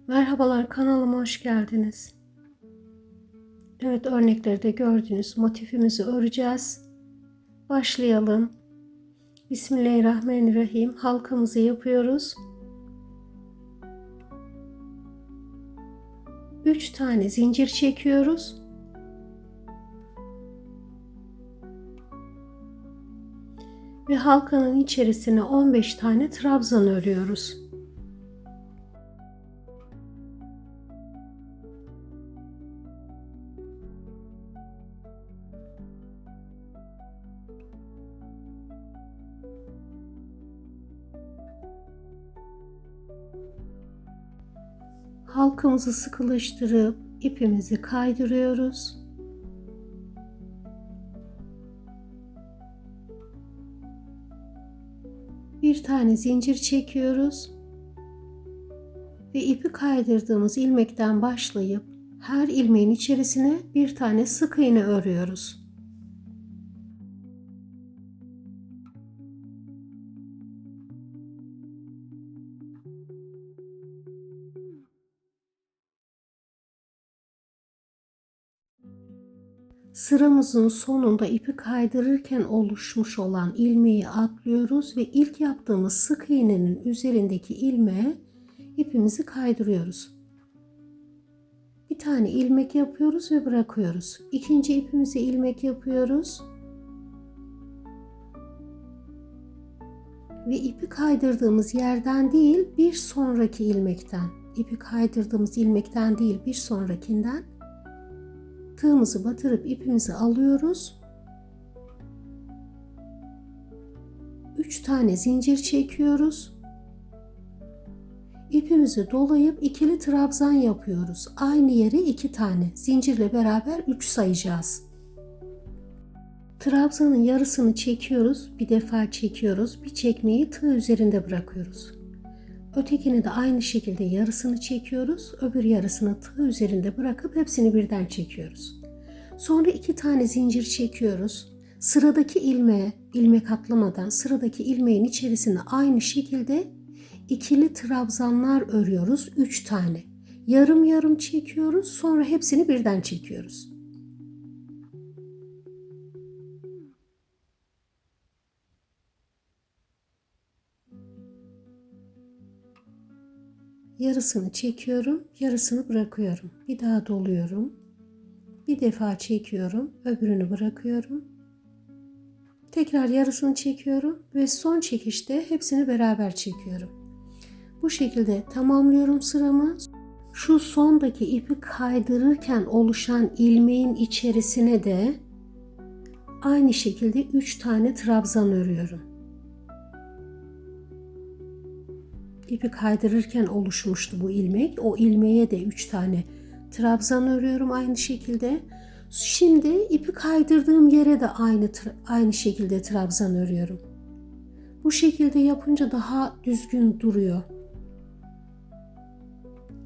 Merhabalar, kanalıma hoş geldiniz. Evet, örneklerde gördüğünüz motifimizi öreceğiz. Başlayalım. Bismillahirrahmanirrahim. Halkamızı yapıyoruz. 3 tane zincir çekiyoruz. Ve halkanın içerisine 15 tane trabzan örüyoruz. Halkamızı sıkılaştırıp ipimizi kaydırıyoruz. Bir tane zincir çekiyoruz ve ipi kaydırdığımız ilmekten başlayıp her ilmeğin içerisine bir tane sık iğne örüyoruz. Sıramızın sonunda ipi kaydırırken oluşmuş olan ilmeği atlıyoruz ve ilk yaptığımız sık iğnenin üzerindeki ilmeğe ipimizi kaydırıyoruz. Bir tane ilmek yapıyoruz ve bırakıyoruz. İkinci ipimize ilmek yapıyoruz. Ve ipi kaydırdığımız yerden değil, bir sonraki ilmekten, ipi kaydırdığımız ilmekten değil, bir sonrakinden tığımızı batırıp ipimizi alıyoruz. 3 tane zincir çekiyoruz. İpimizi dolayıp ikili trabzan yapıyoruz. Aynı yere 2 tane zincirle beraber 3 sayacağız. Trabzanın yarısını çekiyoruz. Bir defa çekiyoruz. Bir çekmeyi tığ üzerinde bırakıyoruz. Ötekini de aynı şekilde yarısını çekiyoruz. Öbür yarısını tığ üzerinde bırakıp hepsini birden çekiyoruz. Sonra 2 tane zincir çekiyoruz. Sıradaki ilmeğe, ilmek atlamadan sıradaki ilmeğin içerisine aynı şekilde ikili trabzanlar örüyoruz. 3 tane. Yarım yarım çekiyoruz. Sonra hepsini birden çekiyoruz. Yarısını çekiyorum, yarısını bırakıyorum. Bir daha doluyorum. Bir defa çekiyorum, öbürünü bırakıyorum. Tekrar yarısını çekiyorum ve son çekişte hepsini beraber çekiyorum. Bu şekilde tamamlıyorum sıramı. Şu sondaki ipi kaydırırken oluşan ilmeğin içerisine de aynı şekilde 3 tane trabzan örüyorum. İpi kaydırırken oluşmuştu bu ilmek. O ilmeğe de 3 tane trabzan örüyorum aynı şekilde. Şimdi ipi kaydırdığım yere de aynı şekilde trabzan örüyorum. Bu şekilde yapınca daha düzgün duruyor.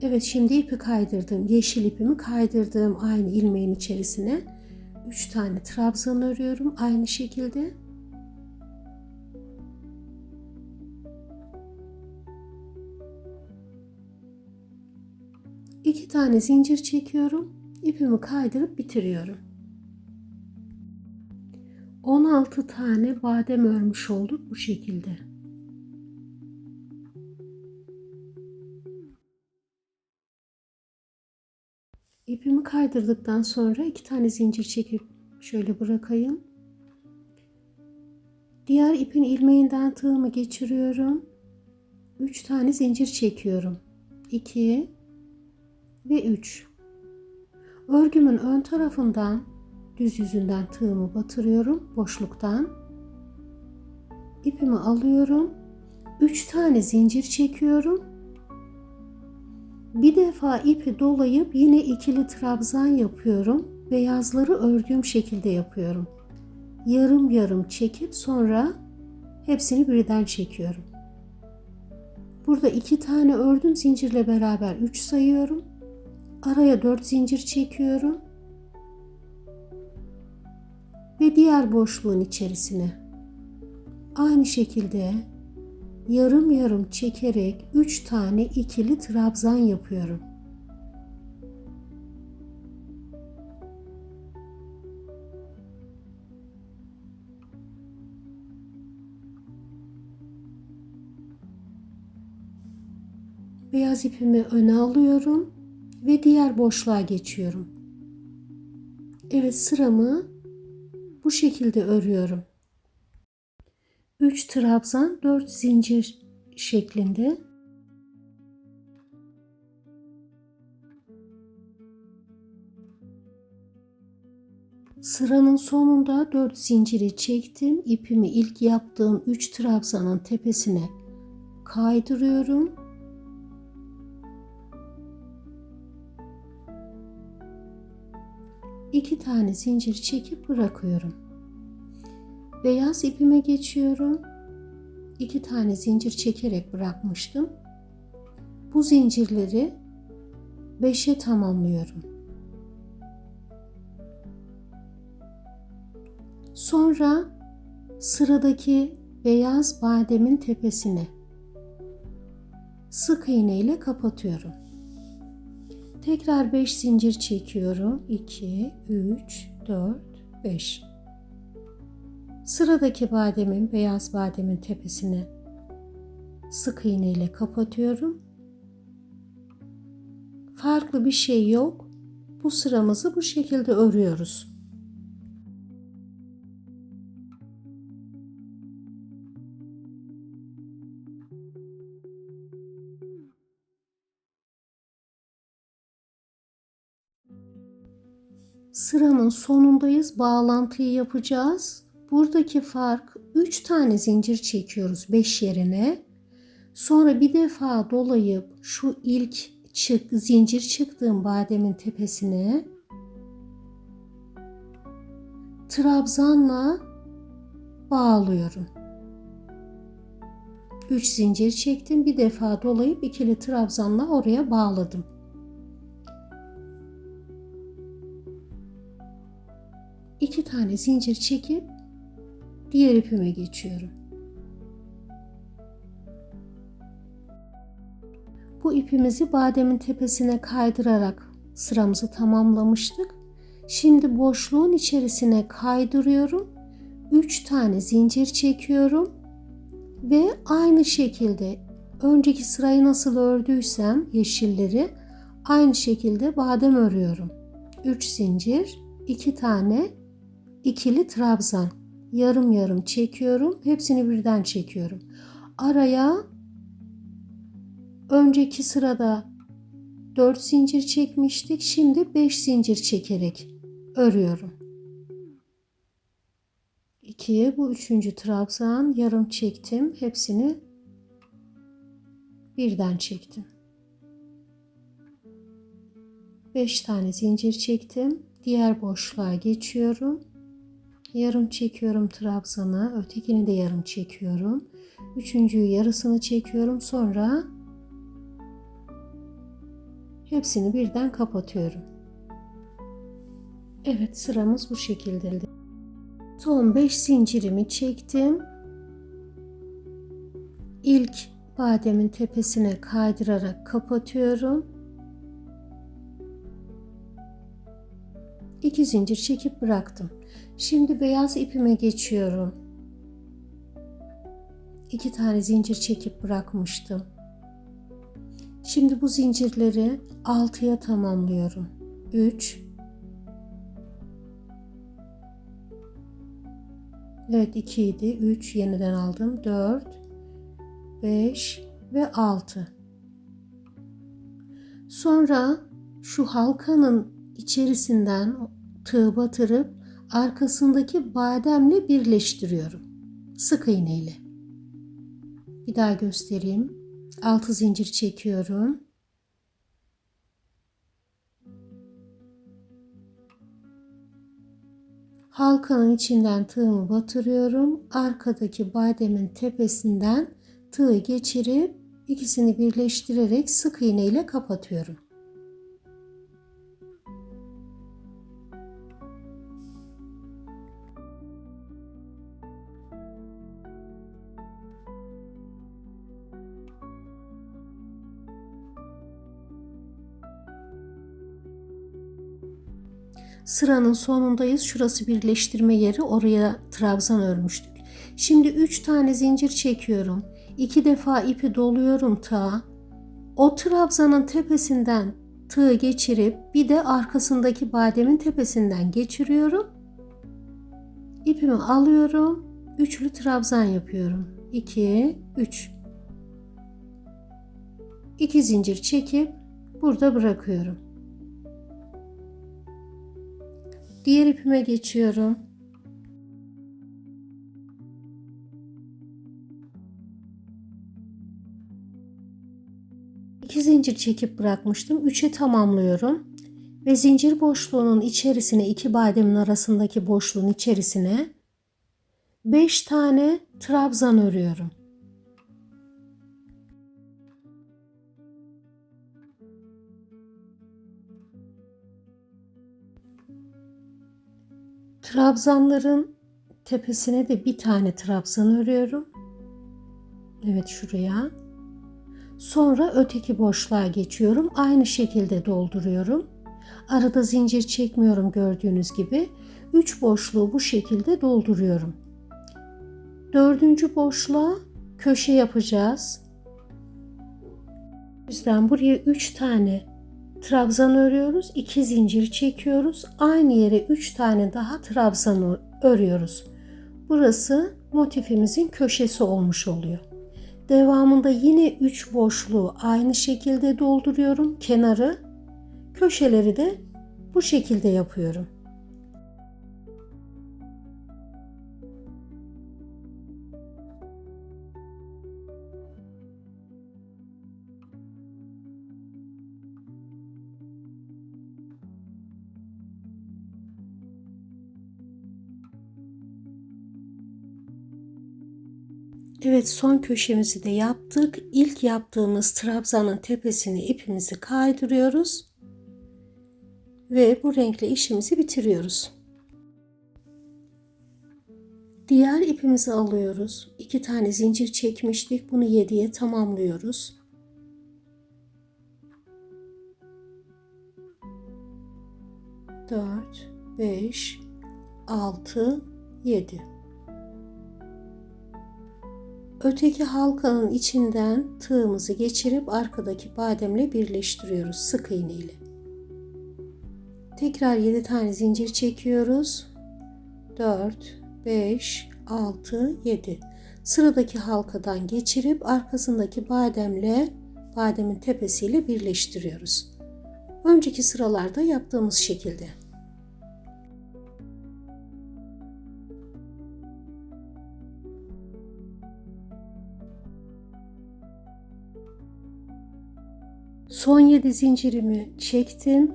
Evet, şimdi ipi kaydırdım. Yeşil ipimi kaydırdığım aynı ilmeğin içerisine 3 tane trabzan örüyorum aynı şekilde. İki tane zincir çekiyorum. İpimi kaydırıp bitiriyorum. 16 tane badem örmüş olduk bu şekilde. İpimi kaydırdıktan sonra 2 tane zincir çekip şöyle bırakayım. Diğer ipin ilmeğinden tığımı geçiriyorum. 3 tane zincir çekiyorum. 2 ve 3. Örgümün ön tarafından düz yüzünden tığımı batırıyorum boşluktan. İpimi alıyorum. 3 tane zincir çekiyorum. Bir defa ipi dolayıp yine ikili trabzan yapıyorum. Beyazları ördüğüm şekilde yapıyorum. Yarım yarım çekip sonra hepsini birden çekiyorum. Burada 2 tane ördüm, zincirle beraber 3 sayıyorum. Araya 4 zincir çekiyorum. Ve diğer boşluğun içerisine aynı şekilde yarım yarım çekerek 3 tane ikili trabzan yapıyorum. Beyaz ipimi öne alıyorum ve diğer boşluğa geçiyorum. Evet, sıramı bu şekilde örüyorum. 3 trabzan 4 zincir şeklinde. Sıranın sonunda 4 zinciri çektim. İpimi ilk yaptığım 3 trabzanın tepesine kaydırıyorum. İki tane zincir çekip bırakıyorum. Beyaz ipime geçiyorum. 2 tane zincir çekerek bırakmıştım. Bu zincirleri 5'e tamamlıyorum. Sonra sıradaki beyaz bademin tepesine sık iğne ile kapatıyorum. Tekrar 5 zincir çekiyorum. 2, 3, 4, 5. Sıradaki bademin, beyaz bademin tepesine sık iğne ile kapatıyorum. Farklı bir şey yok. Bu sıramızı bu şekilde örüyoruz. Sıranın sonundayız. Bağlantıyı yapacağız. Buradaki fark 3 tane zincir çekiyoruz 5 yerine. Sonra bir defa dolayıp şu ilk zincir çıktığım bademin tepesine trabzanla bağlıyorum. 3 zincir çektim. Bir defa dolayıp ikili trabzanla oraya bağladım. İki tane zincir çekip diğer ipime geçiyorum. Bu ipimizi bademin tepesine kaydırarak sıramızı tamamlamıştık. Şimdi boşluğun içerisine kaydırıyorum. 3 tane zincir çekiyorum ve aynı şekilde önceki sırayı nasıl ördüysem yeşilleri aynı şekilde badem örüyorum. 3 zincir, 2 tane ikili trabzan. Yarım yarım çekiyorum. Hepsini birden çekiyorum. Araya önceki sırada 4 zincir çekmiştik. Şimdi 5 zincir çekerek örüyorum. 2, bu 3. trabzan, yarım çektim. Hepsini birden çektim. 5 tane zincir çektim. Diğer boşluğa geçiyorum. Yarım çekiyorum trabzanı. Ötekini de yarım çekiyorum. Üçüncüyü yarısını çekiyorum. Sonra hepsini birden kapatıyorum. Evet, sıramız bu şekilde. Son 5 zincirimi çektim. İlk bademin tepesine kaydırarak kapatıyorum. 2 zincir çekip bıraktım. Şimdi beyaz ipime geçiyorum. 2 tane zincir çekip bırakmıştım. Şimdi bu zincirleri 6'ya tamamlıyorum. 3, evet 2 idi. 3 yeniden aldım. 4, 5 ve 6. Sonra şu halkanın içerisinden tığ batırıp arkasındaki bademle birleştiriyorum. Sık iğne ile. Bir daha göstereyim. 6 zincir çekiyorum. Halkanın içinden tığımı batırıyorum. Arkadaki bademin tepesinden tığı geçirip ikisini birleştirerek sık iğne ile kapatıyorum. Sıranın sonundayız. Şurası birleştirme yeri. Oraya trabzan örmüştük. Şimdi 3 tane zincir çekiyorum. 2 defa ipi doluyorum tığa. O trabzanın tepesinden tığı geçirip bir de arkasındaki bademin tepesinden geçiriyorum. İpimi alıyorum. Üçlü trabzan yapıyorum. 2, 3. 2 zincir çekip burada bırakıyorum. Diğer ipime geçiyorum. İki zincir çekip bırakmıştım. 3'e tamamlıyorum. Ve zincir boşluğunun içerisine, iki bademin arasındaki boşluğun içerisine 5 tane trabzan örüyorum. Trabzanların tepesine de bir tane trabzan örüyorum. Evet, şuraya. Sonra öteki boşluğa geçiyorum. Aynı şekilde dolduruyorum. Arada zincir çekmiyorum gördüğünüz gibi. 3 boşluğu bu şekilde dolduruyorum. 4. boşluğa köşe yapacağız. O yüzden buraya 3 tane trabzan örüyoruz. 2 zincir çekiyoruz. Aynı yere 3 tane daha trabzan örüyoruz. Burası motifimizin köşesi olmuş oluyor. Devamında yine 3 boşluğu aynı şekilde dolduruyorum. Kenarı, köşeleri de bu şekilde yapıyorum. Evet, son köşemizi de yaptık. İlk yaptığımız trabzanın tepesine ipimizi kaydırıyoruz. Ve bu renkle işimizi bitiriyoruz. Diğer ipimizi alıyoruz. 2 tane zincir çekmiştik. Bunu 7'ye tamamlıyoruz. Dört, 5, 6, 7. Öteki halkanın içinden tığımızı geçirip arkadaki bademle birleştiriyoruz sık iğne ile. Tekrar 7 tane zincir çekiyoruz. 4, 5, 6, 7. Sıradaki halkadan geçirip arkasındaki bademin tepesiyle birleştiriyoruz. Önceki sıralarda yaptığımız şekilde. Son 7 zincirimi çektim.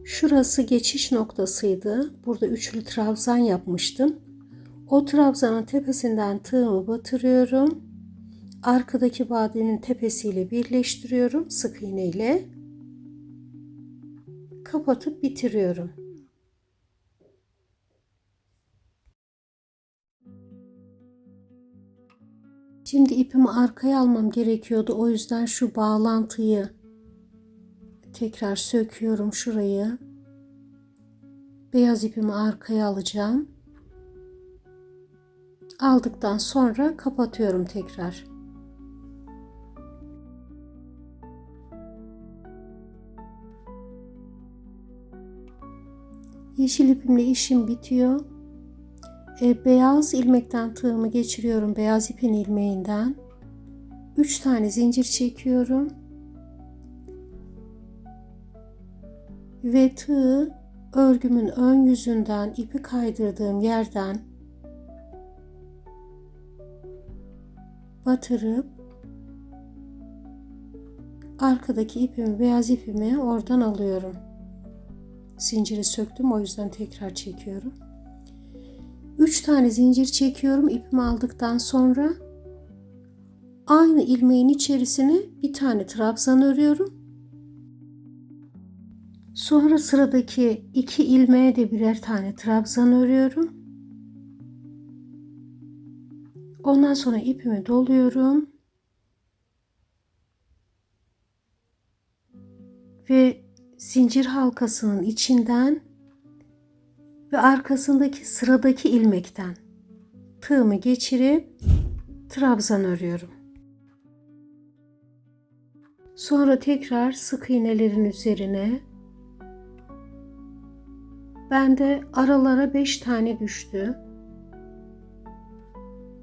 Şurası geçiş noktasıydı. Burada üçlü trabzan yapmıştım. O trabzanın tepesinden tığımı batırıyorum. Arkadaki badenin tepesiyle birleştiriyorum sık iğne ile. Kapatıp bitiriyorum. Şimdi ipimi arkaya almam gerekiyordu. O yüzden şu bağlantıyı tekrar söküyorum şurayı. Beyaz ipimi arkaya alacağım. Aldıktan sonra kapatıyorum tekrar. Yeşil ipimle işim bitiyor. Beyaz ilmekten tığımı geçiriyorum. Beyaz ipin ilmeğinden 3 tane zincir çekiyorum. Ve tığı örgümün ön yüzünden ipi kaydırdığım yerden batırıp arkadaki ipimi, beyaz ipimi oradan alıyorum. Zinciri söktüm, o yüzden tekrar çekiyorum. 3 tane zincir çekiyorum. İpimi aldıktan sonra aynı ilmeğin içerisine bir tane trabzan örüyorum. Sonra sıradaki 2 ilmeğe de birer tane trabzan örüyorum. Ondan sonra ipimi doluyorum. Ve zincir halkasının içinden ve arkasındaki sıradaki ilmekten tığımı geçirip trabzan örüyorum. Sonra tekrar sık iğnelerin üzerine, bende aralara 5 tane düştü.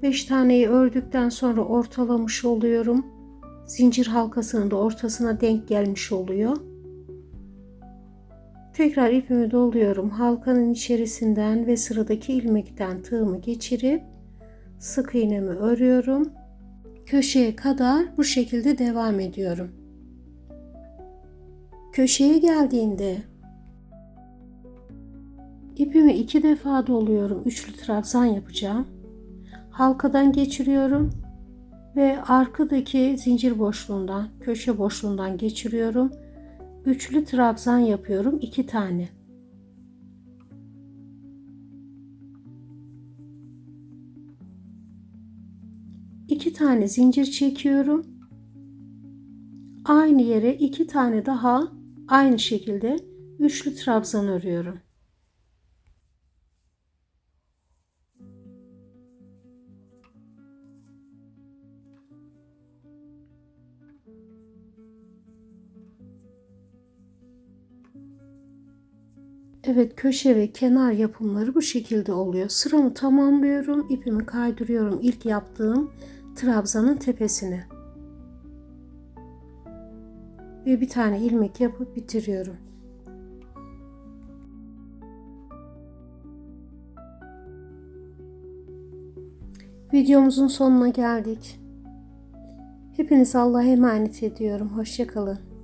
5 taneyi ördükten sonra ortalamış oluyorum. Zincir halkasının da ortasına denk gelmiş oluyor. Tekrar ipimi doluyorum. Halkanın içerisinden ve sıradaki ilmekten tığımı geçirip sık iğnemi örüyorum. Köşeye kadar bu şekilde devam ediyorum. Köşeye geldiğinde ipimi 2 defa doluyorum. Üçlü trabzan yapacağım. Halkadan geçiriyorum ve arkadaki zincir boşluğundan, köşe boşluğundan geçiriyorum. Üçlü trabzan yapıyorum 2 tane. İki tane zincir çekiyorum. Aynı yere 2 tane daha aynı şekilde üçlü trabzan örüyorum. Evet, köşe ve kenar yapımları bu şekilde oluyor. Sıramı tamamlıyorum. İpimi kaydırıyorum ilk yaptığım trabzanın tepesine. Ve bir tane ilmek yapıp bitiriyorum. Videomuzun sonuna geldik. Hepinizi Allah'a emanet ediyorum. Hoşça kalın.